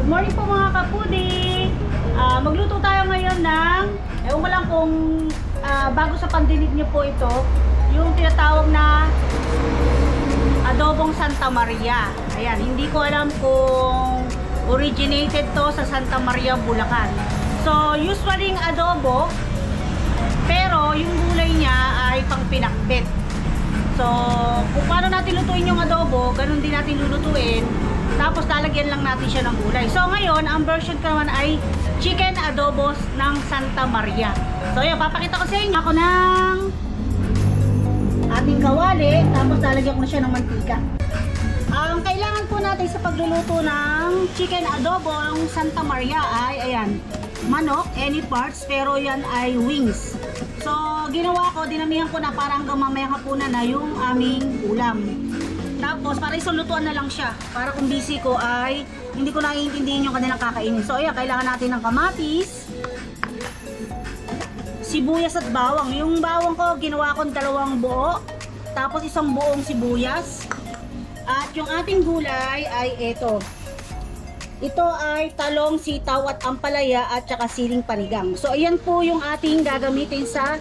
morning po mga kapudi. Magluto tayo ngayon ng, ewan ko lang kung bago sa pandinig niyo po ito, yung tinatawag na adobong Santa Maria. Ayan, hindi ko alam kung originated to sa Santa Maria, Bulacan. So, usually yung adobo, pero yung gulay niya ay pang pinakbet. So, kung paano natin lutuin yung adobo, ganun din natin lulutuin. Tapos lalagyan lang natin siya ng gulay. So ngayon, ang version ko naman ay chicken adobo ng Santa Maria. So yun, papakita ko sa inyo ako ng ating kawali. Tapos lalagyan ko na siya ng mantika. Ang kailangan po natin sa pagluluto ng chicken adobo ng Santa Maria ay, ayan, manok, any parts, pero yan ay wings. So ginawa ko, dinamihan ko na para hanggang mamayang hapunan na yung aming ulam. Tapos, para isang lutuan na lang siya. Para kung busy ko ay hindi ko naiintindihan yung kanilang kakainin. So, ayan, kailangan natin ng kamatis, sibuyas at bawang. Yung bawang ko, ginawa ko 2 buo. Tapos, isang buong sibuyas. At yung ating gulay ay ito. Ito ay talong, sitaw at ampalaya at saka siling panigang. So, ayan po yung ating gagamitin sa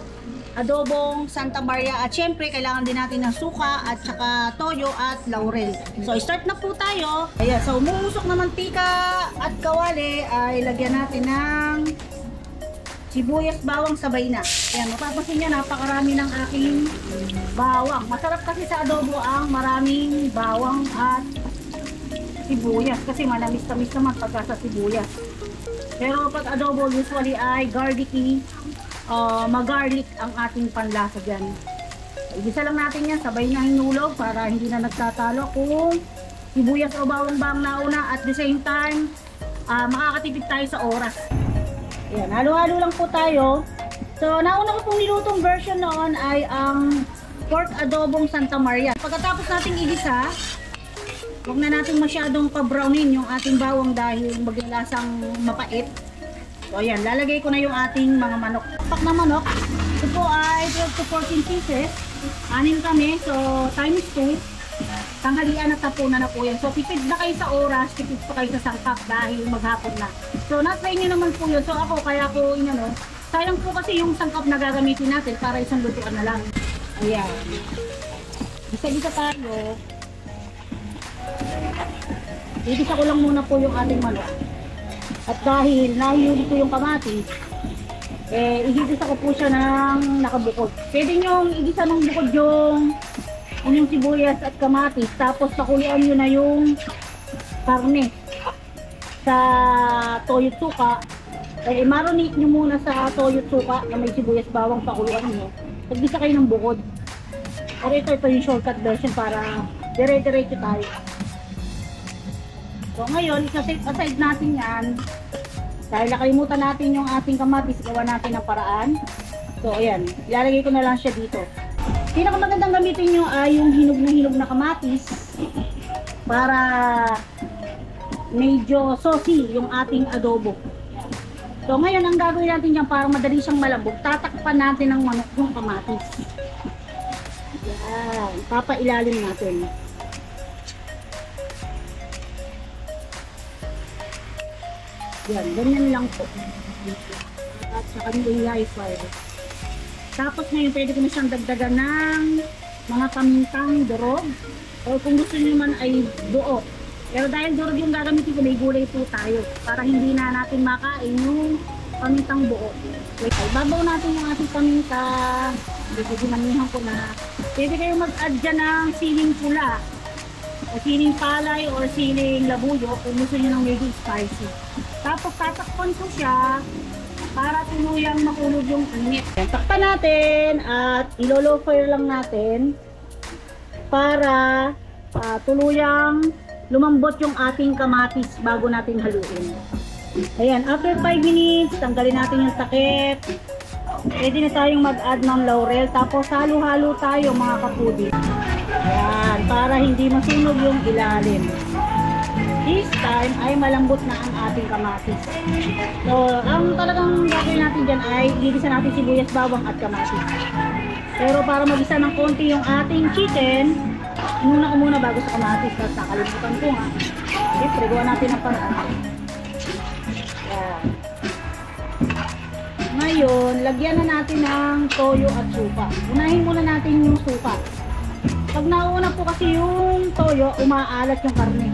adobong Santa Maria. At syempre, kailangan din natin ng suka at saka toyo at laurel. So, start na po tayo. Ayan, so umuusok na mantika at kawali ay lagyan natin ng sibuyas, bawang, sabay na. Ayan, mapapansin nyo, napakarami ng aking bawang. Masarap kasi sa adobo ang maraming bawang at sibuyas kasi manamis-tamis naman pagka sa sibuyas. Pero pag adobo usually ay garlicky, mag-garlic ang ating panlasa dyan. Igisa lang natin yan, sabay na hinulog para hindi na nagtatalo kung sibuyas o bawang bang nauna. At the same time, makakatipid tayo sa oras. Ayan, halo-halo lang po tayo. So, nauna ko pong nilutong version noon ay ang pork adobong Santa Maria. Pagkatapos nating igisa, huwag na natin masyadong pa-brownin yung ating bawang dahil maglalasang mapait. So ayan, lalagay ko na yung ating mga manok. Pak na manok, ito po ay 12 to 14 pieces. 6 kami, so times 2. Tanghalian at tapunan na po yan. So tipid na kayo sa oras, tipid pa kayo sa sangkap dahil maghapon na. So nasa inyo naman po yun. So ako, kaya ko inano, sayang po kasi yung sangkap na gagamitin natin para isang lutuan na lang. Ayan. Isa-isa tayo. Igisa ko lang muna po yung ating manok. At dahil nahihuli ko yung kamatis, igigisa ko po siya ng nakabukod. Pwede nyong igisa ng bukod yung sibuyas at kamatis. Tapos pakuluan nyo na yung karne sa toyo suka. Marinate nyo muna sa toyo suka na may sibuyas bawang, pakuluan nyo. Pagisa kayo ng bukod. Pero ito yung shortcut version para dire-diretso tayo. So ngayon, isa-set aside natin yan. Dahil nakalimutan natin yung ating kamatis, gawa natin ng paraan. So ayan, ilalagay ko na lang siya dito. Pinakamagandang gamitin nyo ay yung hinog na kamatis para medyo saucy yung ating adobo. So ngayon, ang gagawin natin dyan para madali siyang malambog, tatakpan natin ng manok yung kamatis. Yan, papailalim natin. Yan, ganyan lang po. At saka yung high fire. Tapos ngayon, pwede ko na siyang dagdagan ng mga pamintang durog. O kung gusto nyo naman ay duo. Pero dahil durog yung gagamitin ko, may gulay po tayo. Para hindi na natin makain yung pamintang buo. Wait, babaw natin yung ating paminta. Dito dinamihan ko na. Pwede kayo mag-add dyan ng siling pula. O siling palay or siling labuyo kung gusto nyo ng medyo spicy. Tapos tatakpan ko siya para tuluyang makulog yung init. Takpan natin at ilo-low fire lang natin para tuluyang lumambot yung ating kamatis bago natin haluin. Ayan, after 5 minutes, tanggalin natin yung takip. Pwede na tayong mag-add ng laurel. Tapos halo-halo tayo mga kapudi. Ayan, para hindi masunog yung ilalim. This time ay malambot na ang ating kamatis. So, ang talagang gagawin natin dyan ay igigisa natin sibuyas, bawang at kamatis. Pero para magisa ng konti yung ating chicken, inuna ko muna bago sa kamatis. Tapos nakalimutan ko nga. Siyempre, gawa natin ang paraan. Yan. Ngayon, lagyan na natin ng toyo at suka. Unahin muna natin yung suka. Pag nauna po kasi yung toyo, umaalat yung karne.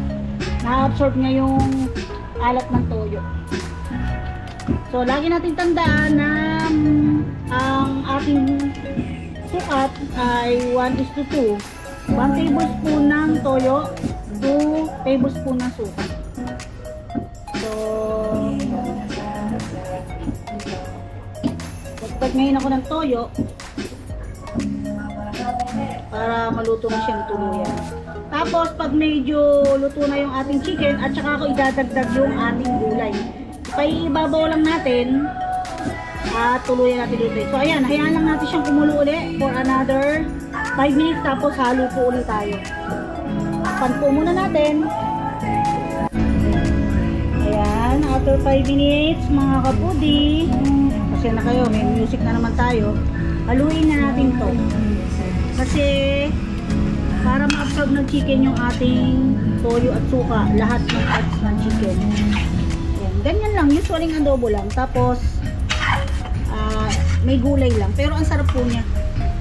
Na-absorb niya yung alat ng toyo. So, lagi natin tandaan na ang ating sukat ay 1:2. 1 tablespoon ng toyo, 2 tablespoon ng suka. So, pagpag ngayon ako ng toyo para maluto na siyang tuluyan. Tapos, pag medyo luto na yung ating chicken, at saka ako idadagdag yung ating gulay. Paibabaw lang natin at tuluyan natin dito. So ayan, hayaan lang natin siyang kumulo ulit for another 5 minutes, tapos halo po ulit tayo. Pan po muna natin. Ayan, after 5 minutes mga kapudi, kasi na kayo, may music na naman tayo. Haluin na natin to. Kasi para ma-absorb ng chicken yung ating toyo at suka, lahat ng parts ng chicken. Ganyan lang, usually ang adobo lang. Tapos, may gulay lang. Pero ang sarap po niya.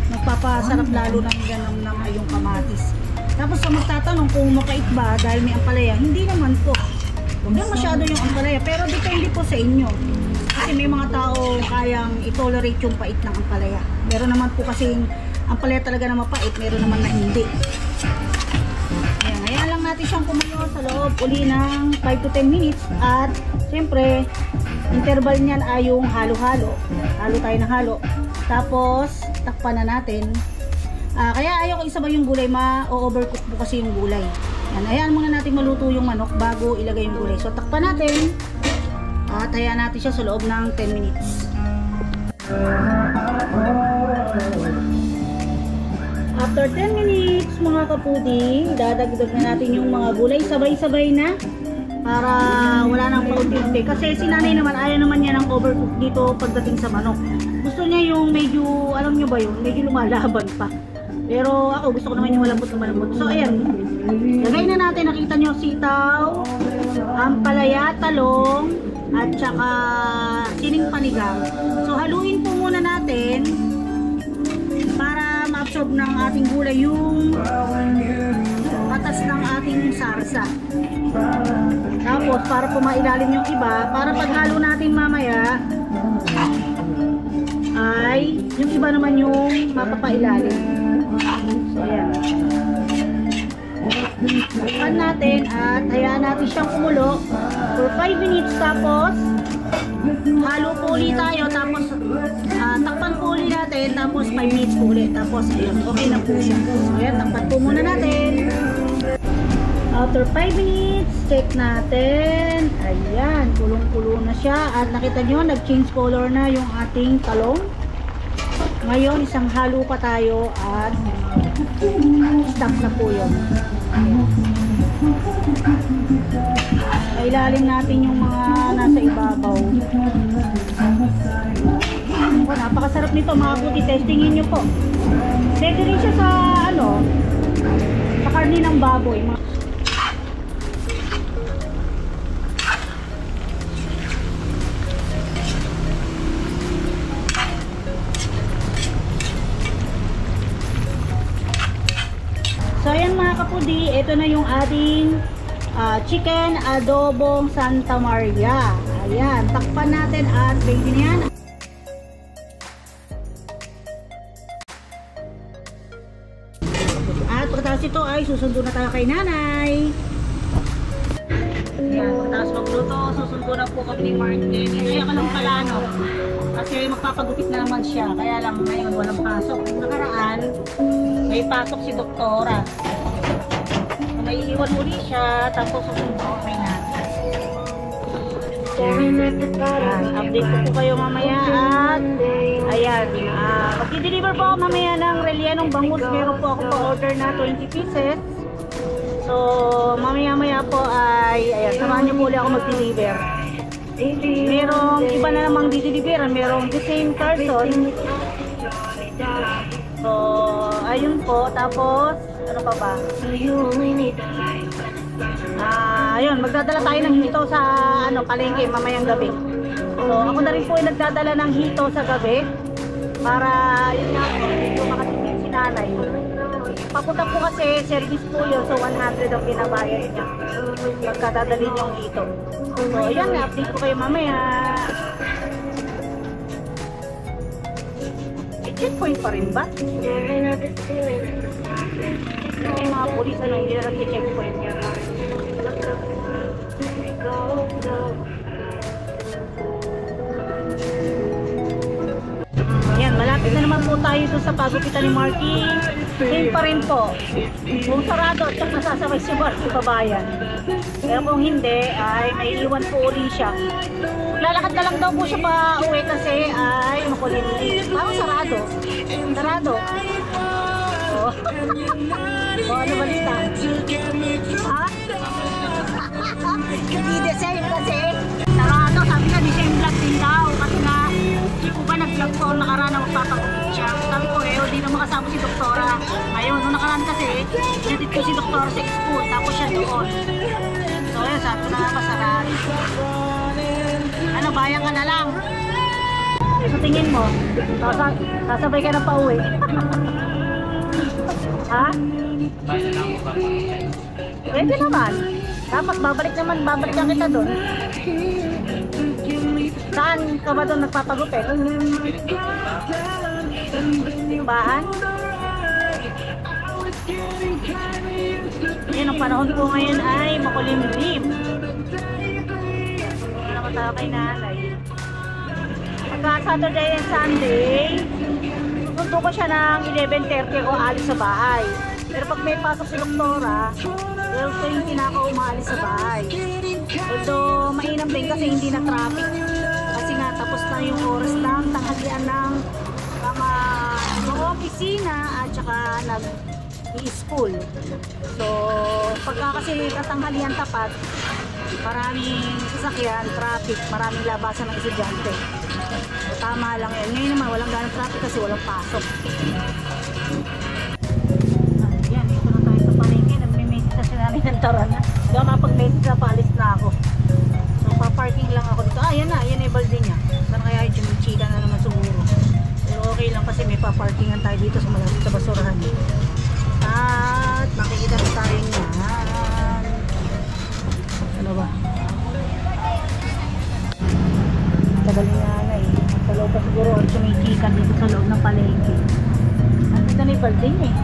Magpapasarap lalo ng ganun ng yung kamatis. Tapos, sa magtatanong kung mapait ba dahil may ampalaya, hindi naman po. Huwag lang masyado yung ampalaya. Pero depende po sa inyo. Kasi may mga tao kayang i-tolerate yung pait ng ampalaya. Meron naman po kasi ampalaya talaga na mapait. Meron naman na hindi. Ayan lang natin siyang kumulo sa loob uli ng 5 to 10 minutes. At siyempre, interval niyan ay yung halo-halo. Halo tayo ng halo. Tapos, takpan na natin. Kaya ayaw ko isabay yung gulay, ma-overcook po kasi yung gulay. Yan, hayaan muna natin maluto yung manok bago ilagay yung gulay. So, takpan natin. At hayaan natin siya sa loob ng 10 minutes. After 10 minutes mga kapuding, dadagdag na natin yung mga gulay. Sabay-sabay na. Para wala nang paunti-unti. Kasi si nanay naman, ayaw naman niya ng overcook dito pagdating sa manok. Gusto niya yung medyo, alam nyo ba yun, medyo lumalaban pa. Pero ako, gusto ko naman yung malambot na malambot. So ayan, lagay na natin, nakita nyo, sitaw, ampalaya, talong, at saka sining panigang. So haluin po muna natin para ma-absorb ng ating gulay yung patas ng ating sarsa. Tapos para po mailalim yung iba, para paghalo natin mamaya ay yung iba naman yung mapapailalim. So ayan, takpan natin at hayaan natin siyang kumulo for 5 minutes. Tapos halo po ulit tayo. Tapos takpan po ulit natin. Tapos 5 minutes po ulit. Tapos ayan, okay na po siya. So ayan, takpan po muna natin. After 5 minutes, check natin. Ayan, kulong-kulo na siya. At nakita nyo, nag-change color na yung ating talong. Ngayon, isang halo pa tayo at stop na po yun. Ilalim natin yung mga nasa ibabaw. Napakasarap nito mga puti. Testingin nyo po. Pwede rin siya sa sa karne ng baboy. So ayan mga kapudi, ito na yung ating chicken adobong Santa Maria. Ayan, takpan natin at ready na yan. At pagkatapos ito ay susundo na tayo kay nanay. Ayan, pagkatapos magluto, susundo na po kami ni Martin. Kaya ka lang pala kasi magpapagupit na naman siya. Kaya lang ngayon walang pasok. Nakaraan, may pasok si doktora. So, may iwan uli siya, tapos susundo kay nanay. Update ko po kayo mamaya at ayan, mag-deliver po ako mamaya ng rellenong bangus. Meron po ako pa-order na 20 pieces. So, mamaya po ay, ayan, samahan niyo po ulit ako mag-deliver. Merong iba na namang dideliveran, merong the same person. So, ayun po. Tapos, ano pa ba? Ayun, magdadala tayo ng hito sa ano, palengke mamayang gabi. So ako na rin po yung nagdadala ng hito sa gabi para yun nga po, dito makatipid si nanay. Papunta po kasi service po yun, so 100 ang binabayad niya pagkadadalhin yung hito. So ayan, update ko kayo mamaya. Checkpoint pa rin ba? Yung mga polis ano, hindi na nag-checkpoint niya. Ayan, malapit na naman po tayo doon sa pagupitan ni Marky. Same pa rin po. Kung sarado, tsaka nasasabay si Marky pabayan. Pero kung hindi, ay may iwan po uli siya. Lalakad na lang daw po siya pa uwi kasi ay makulimlim. Parang sarado. Sarado. Oh. Oh, ano balita? Ha? Hindi the same kasi. Sarado, sabi ka, di same vlog din daw. Kasi nga, hindi ko ba nag-vlog po nakaraan na magpapagupit siya. Sabi ko hindi na makasama si Doktora. Ngayon, nung nakaraan kasi, natit ko si Doktora sa school, tapos siya doon. So, yun, sabi ko na masarado. Ano, bayan ka na lang. Sa tingin mo, sasabay ka na pa uwi. Ha? Pwede naman. Dapat babalik ka kita doon. Saan ka ba doon nagpapagupit? Bahan? Yan, ang panahon ko ngayon ay makulimlim. Tayo kay nanay. Pagka Saturday and Sunday, pupunto ko siya ng 11:30 ako alis sa bahay. Pero pag may pasok si Doktora, 12:20 na ako umaalis sa bahay. Although mainam din kasi hindi na traffic. Kasi nga tapos na yung oras ng tanghalian ng mga opisina at saka nag-i-school. So pagka kasi katanghalian tapat, maraming sasakyan, traffic, maraming labasan ng estudyante. Tama lang yan. Ngayon naman walang ganang traffic kasi walang pasok. Ayan, ito na tayo sa palengke. Nagme-message na sila ng taran na. Hindi ako makapag-message na paalis na ako. So pa-parking lang ako dito. Ayan na, ayan na yung balde niya. Saan kaya yung chimichika na naman siguro. Pero okay lang kasi may pa-parkingan tayo dito sa malapit sa basurahan. At makikita na tayo niyan. Ano ba? Tagal ni nanay. Sa loob pa siguro ang sumikikan dito sa loob ng palengke. At dito na yung balde niya eh.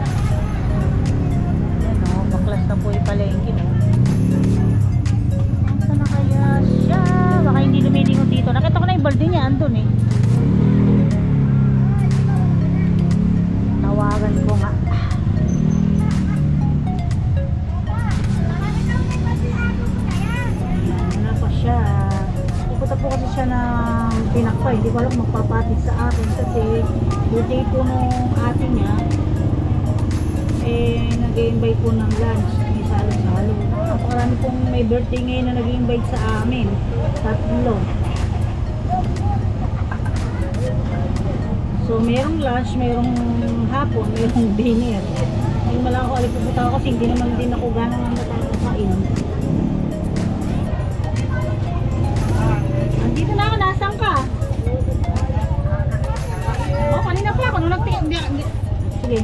Ayan o, baklas na po yung palengke o. Saan na kaya siya? Baka hindi lumilingon dito. Nakita ko na yung balde niya, andun eh. Tawagan ko nga. Pupunta po kasi siya ng pinakpa, hindi ko alam magpapatid sa akin kasi birthday po nung ate niya nag-i-invite po ng lunch, may salo-salo. Napakarami pong may birthday ngayon na nag-i-invite sa amin, tatlo. So mayroong lunch, mayroong hapon, mayroong dinner. Hindi mo lang ako alipupunta ako kasi hindi naman din ako ganang natakain. Dito na ako, nasaan ka? Oh, kanina pa ako, nung nagtingin. Sige.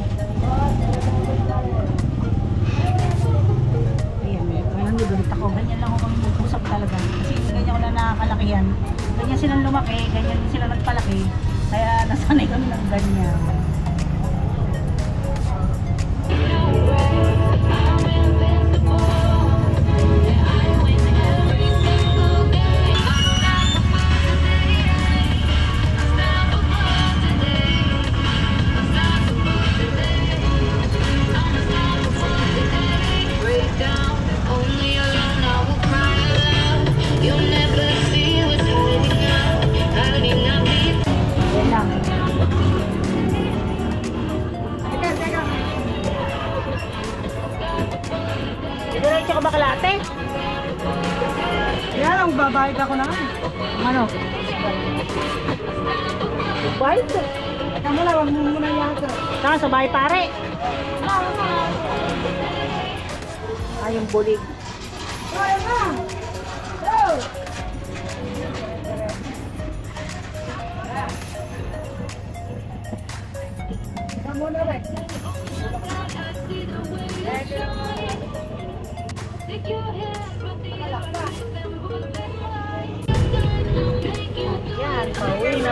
Ayan, ngayon nagulita ko. Ganyan lang ako kami mag-usap talaga. Kasi ganyan ko na nakakalakihan. Ganyan silang lumaki, ganyan sila nagpalaki. Kaya nasanay kami ng ganyan. Diretso ka ba kalate? Kaya lang, babayad ako na. Ano? Bayad? Tama lang, wag mo muna yata. Saan? Sa bahay pare? Ay, yung bulig. Kaya na! Go!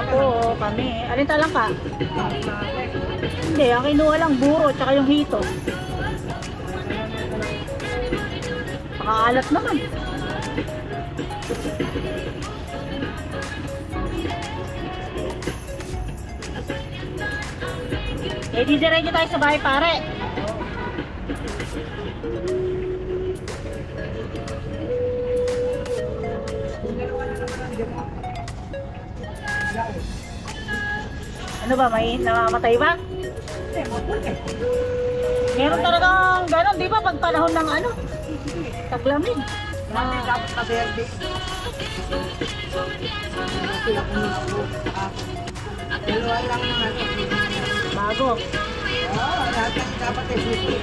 po, kami. Alin talang ka? Hindi, ang kinuha lang buro, tsaka yung hito. Nakaalat naman. Eh, didiretso tayo sa bahay, pare. Ano ba, may namamatay ba? Meron talagang gano'n, di ba? Pag panahon ng ano, taglamig. Dapat na verde. Dalawa lang naman. Bago. Dapat ay sweet.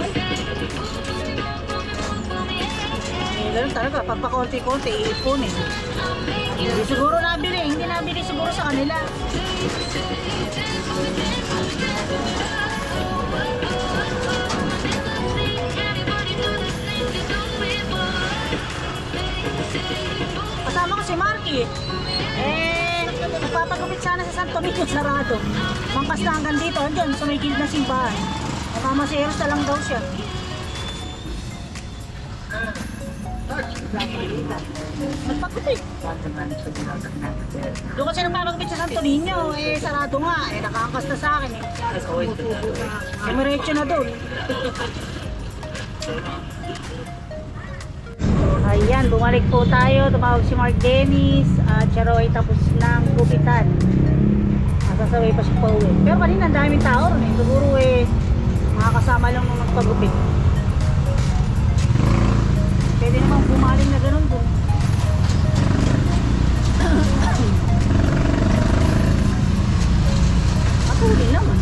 Ganun talaga, pag pakonti-konti, iipunin. Hindi siguro nabili, hindi nabili siguro sa kanila. Kasama ko si Marky. Nagpapagupit sana sa Santo Niño, sarado. Mangkas na hanggang dito, andyan sa may gilid na simbahan. Namamaseros na lang daw siya. Nagpagupit. Doon kasi nagpapagupit sa Santo Niño, sarado nga, nakaangkas na sa akin Emiretso na doon. Ayan, bumalik po tayo. Tumawag si Mark Dennis at siya raw ay tapos ng gupitan. Nasasaway pa siya pa uwi. Pero kanina ang daming tao ron siguro makakasama lang nung magpagupit. Pwede namang bumaling na ganun doon. Matuli naman.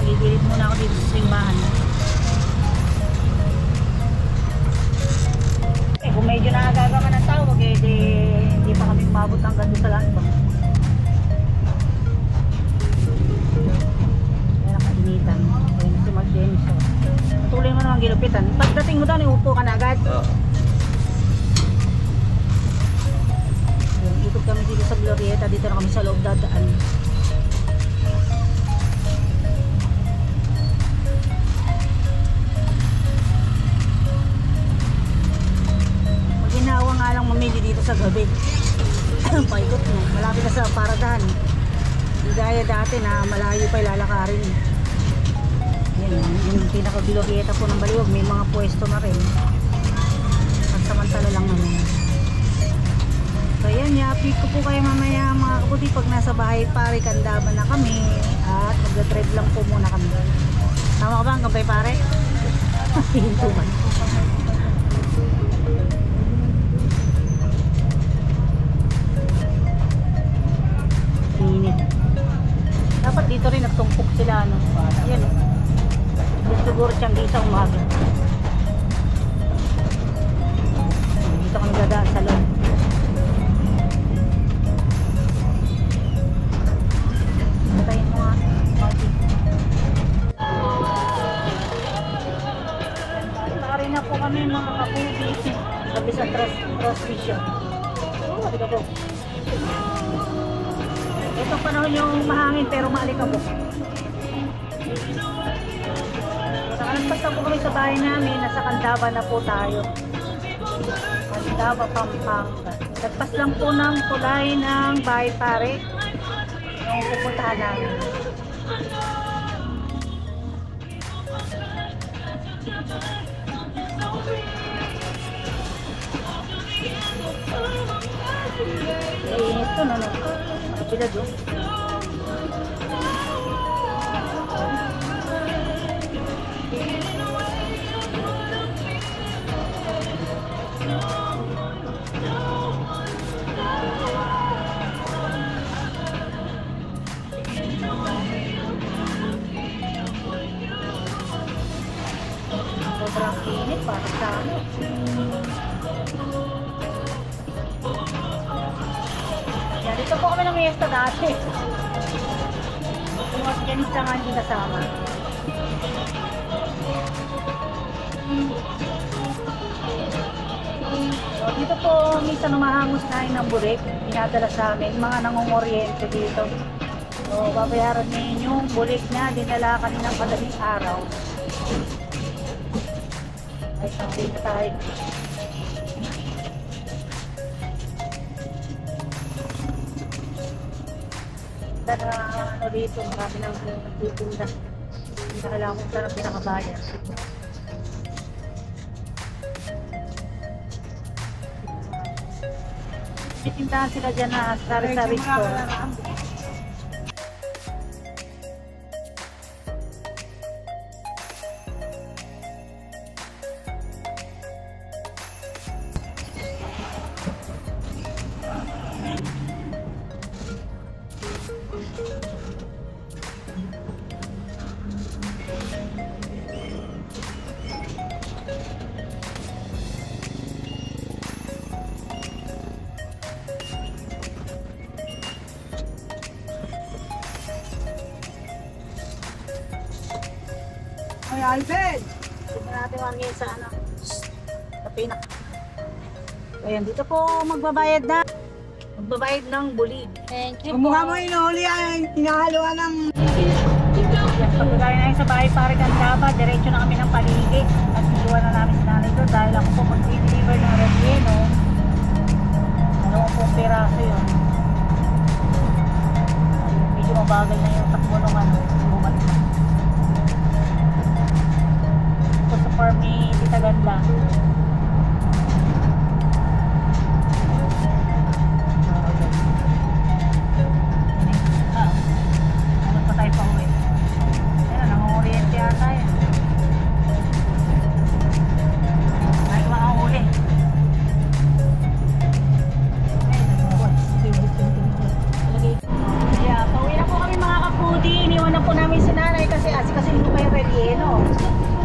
Nagigilid muna ako dito sa simbahan. Kung medyo nakagagawa ng tawag hindi pa kami umabot hanggang doon sa landbang. Kaya nakainitan. Kaya na si Mark Dennis. Patuloy mo naman gilupitan. Pagdating mo doon, iupo ka na agad. Ikot kami dito sa Glorieta. Dito na kami sa loob dadaan. Ginawa nga lang mamili dito sa gabi. Paikot mo, malapit na sa paradahan. Hindi gaya dati na malayo pa ilalakarin. Yan, yung pinaka-Glorieta po ng Baliwag, may mga pwesto na rin. Samantala lang naman. So yan, yapit ko po kayo mamaya mga kaputi pag nasa bahay pare, kandaman na kami at magdadrive lang po muna kami. Tama ka ba hanggang bay pare? Hinto man. Init. Dapat dito rin nagtumpok sila ano. Yan. Siguro siyang gisa umaga. Dito kami dadaan sa loob. Patayin mo nga. Pari na po kami mga kapubi. Sabi sa transmission. Oh, halika po. Itong panahon yung mahangin pero maalikabok. Nakalagpas na po kami sa bahay namin. Nasa Candaba na po tayo. Candaba, Pampanga. Lagpas lang po ng tulay ng bahay pare. Yung pupuntahan namin. Init to no. Sila doon. Sobrang init para sa amin. Ayan, dito po kami ng Miesta dati. Yung mga pianista nga hindi kasama. So, dito po minsan umahangos tayo ng bulik. Pinadala sa amin, mga nangungoriente dito. So, babayaran niyo yung bulik niya, dinala kaninang madaling araw. Ay, sampai na tayo. Ano dito, marami nang nagtitinda. Hindi na kailangan kung saan ang pinakabayan. May tindahan sila dyan na sari-sari store. Ay, Alfred! Tignan natin ngayon sa ano. Sa pinak. Ayan, dito po magbabayad na. Magbabayad ng bulig. Thank you Kung po. mukha mo inuhuli ay hinahaluan ng... Pagkagaya na yun sa bahay pare Gandaba, diretso na kami ng paligid. At iiwan na namin si nanay doon dahil ako po mag-deliver ng relleno. Ano po peraso yun. Ayun, medyo mabagal na yung takbo ng ano. Bumalik na. Ito sa farm ni Tita Ganda. Ano pa tayo pa uwi? Ayan, nangunguriente yata yan. Ay, makahuli. Yeah, pauwi na po kami mga kapudi. Iniwan na po namin si nanay kasi asikasin ko pa yung relleno.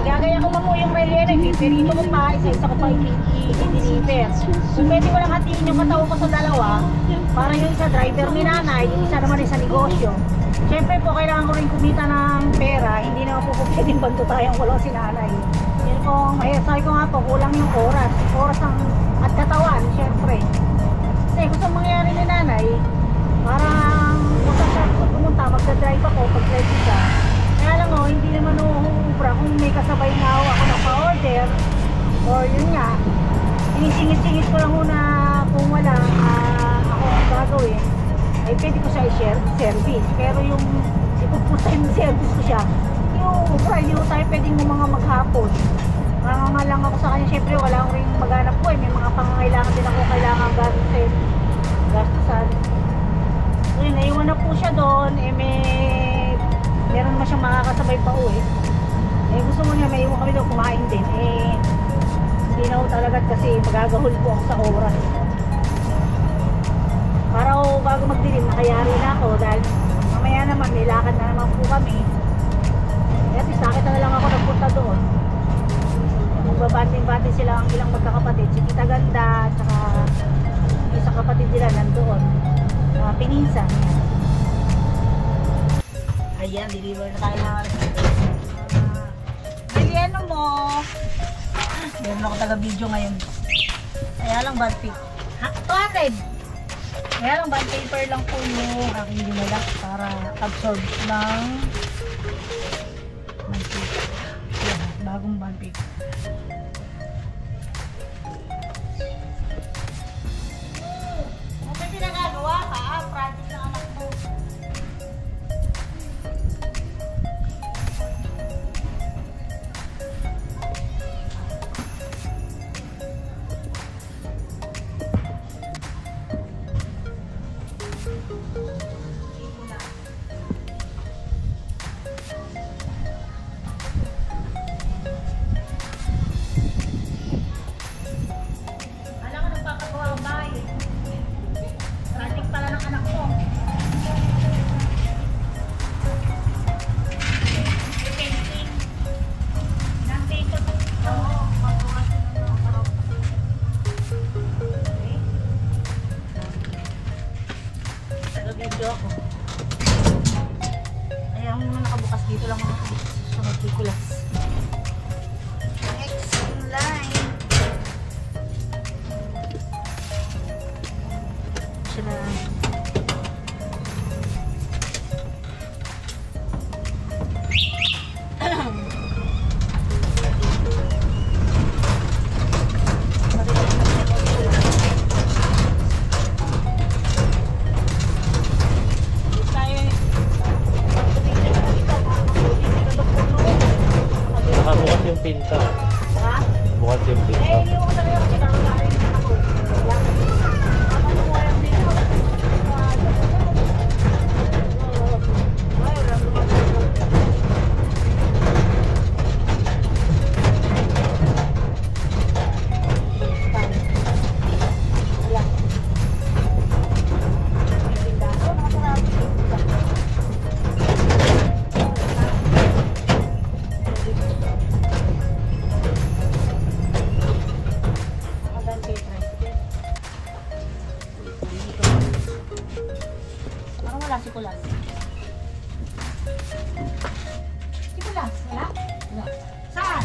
Gagaya ko pa po yung relleno. Pipirito ko pa, isa-isa ko pa i-deliver. Kung pwede ko lang hatiin yung katawan ko sa dalawa, para yung isa driver ni nanay, yung isa naman ay sa negosyo. Siyempre po, kailangan ko rin kumita ng pera. Hindi naman po pwedeng banto tayong walang si nanay. Yun po, sabi ko nga po, kulang yung oras. Oras at katawan, siyempre. Kasi gusto mangyari ni nanay, parang kung saan siya pumunta, magdadrive ako, pag-drive siya. Kaya lang o, hindi naman uubra kung may kasabay na ako na pa-order. Or yun nga, sinisingit-singit ko lang na kung wala ako ang gagawin, ay pwede ko siya i-service. Pero yung ipuputay yung service ko siya, yung ubra, hindi ko tayo pwedeng mga maghapon. Nga lang ako sa kanya, syempre wala akong rin maghanap po eh. May mga pangangailangan din ako kailangan gastusan. So yun, naiwan na po siya doon. Eh meron naman siyang makakasabay pa uwi. Eh gusto mo niya, maiwan kami doon kumain din. Eh hindi na ako talaga kasi magagahol po ako sa oras. Para ako bago magdilim, nakayari na ako dahil mamaya naman, may lakad na naman po kami. Eh at least nakita na lang ako nagpunta doon. Magbabanting-banting sila ang ilang magkakapatid. Si Tita Ganda at saka isang kapatid nila nandoon. Pinginsan. Ayan, deliver na tayo na. Biliano mo. Meron ako taga-video ngayon. Kaya lang bad paper. 200! Kaya lang bad paper lang po yung aking dinala para absorb ng bad paper. Ayan, bagong bad paper. May pinagagawa ka, project ng anak mo. video ako. Ay, ang nakabukas dito lang mga sa magkikulas. Next line. Siya na. Nakabukas yung pinto. Ha? Bukas yung pinto. Eh, hindi ko talaga kasi nakakain na ako. Ako nung walang dito. Ay, wala mo parang wala si Kulas. Si Kulas, wala? Wala. Saan?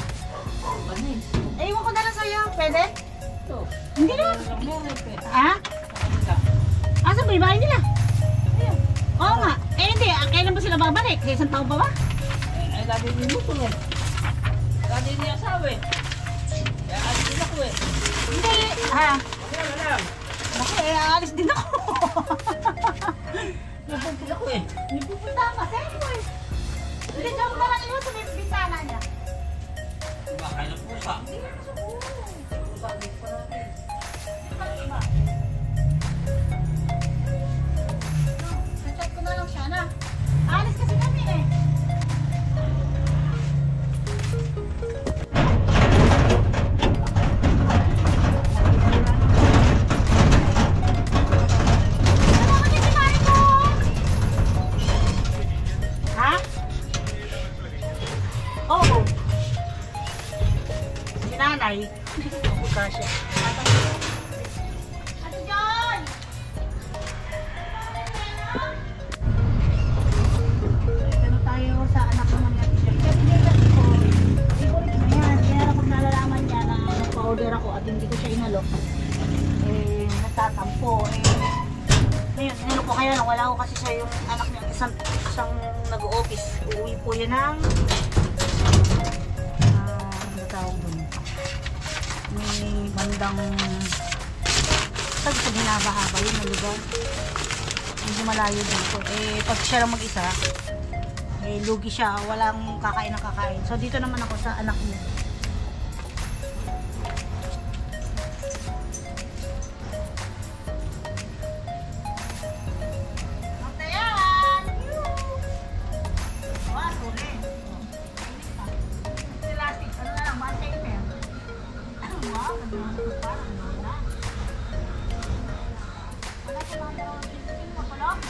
Eh, iwan ko na lang sa'yo. Pwede? Hindi na. Ha? Asan ba yung bahay nila? Oo nga. Eh, hindi. Kailan ba sila babalik? Isang taon pa ba? Ay, dati din mo ito eh. Dati niya asawa eh. Kaya alis din ako eh. Hindi. Ha? Wala lang. Ako eh, aalis din ako. Napunti ako eh. Hindi pupunta ka kasi ako eh. Hindi, dyan ko na lang iwan sa may bintana niya. Diba, kaya ng pusa. Nachat ko na lang siya na. Alis kasi kami eh. Ano ba yung kinain mo? Ha? Oo. Si nanay. Ako kasya. Ate John! Ano tayo sa anak naman ni Ate John? Kasi hindi kasi ko, siguro na yan. Kaya na pag nalalaman niya na nagpa-order ako at hindi ko siya inalok, eh, nagtatampo. Ngayon, inalok ko kaya lang. Wala ko kasi siya yung anak niya. Isang nag-o-office. Uuwi po yan ng ano tawag doon? May bandang sa hinaba-haba yun na lugar. Hindi malayo dito. Eh, pag siya lang mag-isa, eh, lugi siya. Walang kakain na kakain. So, dito naman ako sa anak niya. Magtayan! Wow, sorry. Si Lassie, ano na lang, bantay na yan. Wow, parang na. Wala sa mga dalawang pintuin mo, kulong.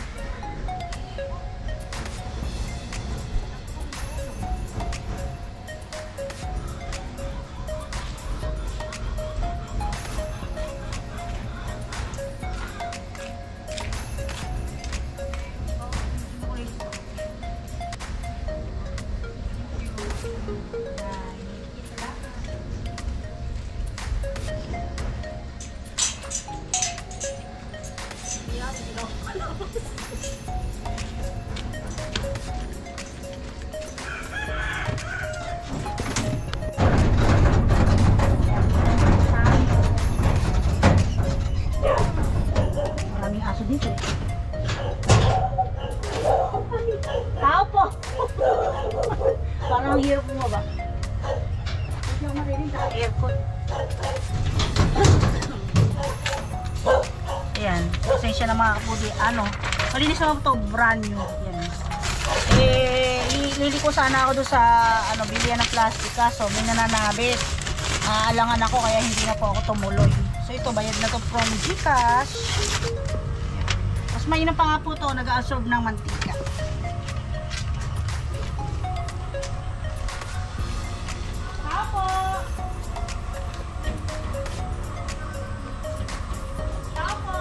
Maraming aso dito. Tao po! Parang ang hirap mo ba? Hindi ako marinig sa aircon. Ayan, pasensya na mga kapudi. Ano, malinis naman ito, brand new. Yan. Eh, lili ko sana ako doon sa bilihan ng plastic, kaso may nananabit. Aalangan ako kaya hindi na po ako tumuloy. So ito, bayad na to from Gcash. Mas mainam pa nga po ito, nag-absorb ng mantika. Apo! Apo!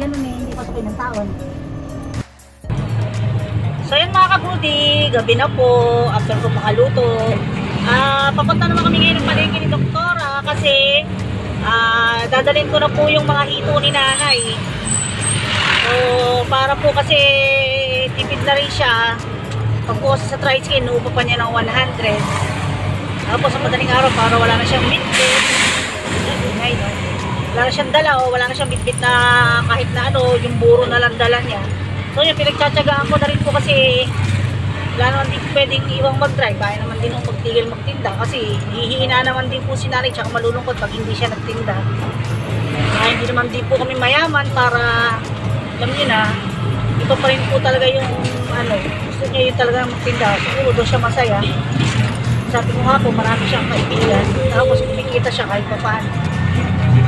ganun eh, hindi pasukin ng taon. So yan mga kabudi, gabi na po, after ko makaluto. Papunta naman kami ngayon ng palengke ni Doktora kasi dadalhin ko na po yung mga hito ni nanay. So para po kasi tipid na rin siya. Pag po sa tricycle, inuupa pa niya ng 100. Tapos sa madaling araw para wala na siyang bitbit. Wala na siyang dala o wala na siyang bitbit na kahit na ano, yung buro na lang dala niya. So yun, pinagtsatsagaan ko na rin po kasi wala naman din pwedeng iwang mag-drive. Kaya naman din akong magtigil magtinda kasi hihina naman din po si nanay tsaka malulungkot pag hindi siya nagtinda. Kaya hindi naman din po kami mayaman para alam niyo na, ito pa rin po talaga yung ano, gusto niya yung talaga magtinda. Siguro doon siya masaya. Sabi ko nga po, marami siyang kaibigan. Tapos kumikita siya kahit pa paano.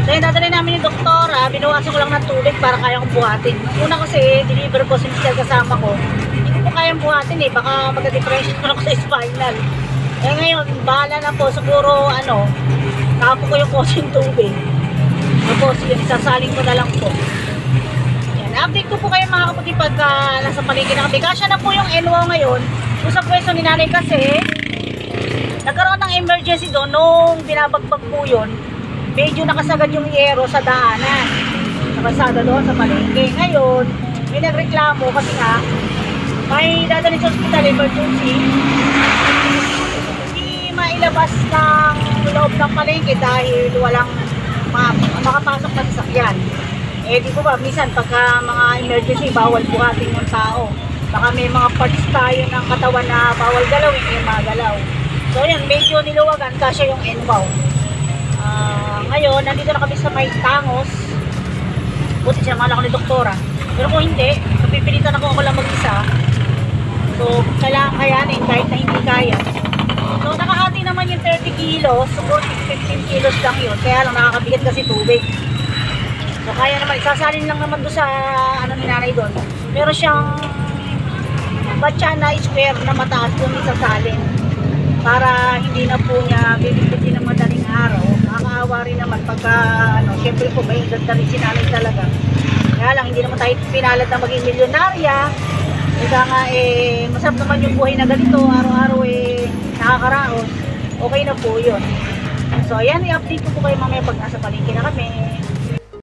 So yung dadalhin namin yung Doktora, binawasan ko lang ng tubig para kaya kong buhatin. Una kasi, deliver ko si Mr. kasama ko. Hindi ko po kayang buhatin eh, baka magka-depression ako sa spinal. Eh ngayon, bahala na po, siguro ano, nakapo ko yung kosing tubig. Tapos yun, isasaling ko na lang po. Yan, update ko po kayo mga kapatid pag nasa paligid na kami. Kasya na po yung NWO ngayon. Kung sa pwesto ni nanay kasi, nagkaroon ng emergency doon nung binabagbag po yun. Medyo nakasagad yung yero sa daanan. Nakasada doon sa palengke. Ngayon, may nagreklamo kasi nga, may dadalhin sa hospital emergency. Hindi mailabas ng loob ng palengke dahil walang makapasok na sasakyan. Eh di ko ba, minsan pagka mga emergency, bawal buhatin yung tao. Baka may mga parts tayo ng katawan na bawal galawin, yung magalaw. So yan, medyo niluwagan kasi yung NWO. Ngayon, nandito na kami sa may Tangos. Buti sinamahan ako ni Doktora. Pero kung hindi, napipilitan ako lang mag-isa. So, kailangan kayanin kahit na hindi kaya. So, nakahati naman yung 30 kilos. Siguro 15 kilos lang yun. Kaya lang nakakabigat kasi tubig. So, kaya naman, isasalin lang naman doon sa ano ni nanay doon. Meron siyang batya na square na mataas doon isasalin. Para hindi na po niya bibigyan ng madaling araw. Nakakaawa rin naman pagka, ano, syempre po may ganda rin si nanay talaga. Kaya lang, hindi naman tayo pinalad na maging milyonarya. Kaya nga, masarap naman yung buhay na ganito. Araw-araw, nakakaraos. Okay na po yun. So, ayan, i-update ko po kayo mamaya pag nasa palengke na kami.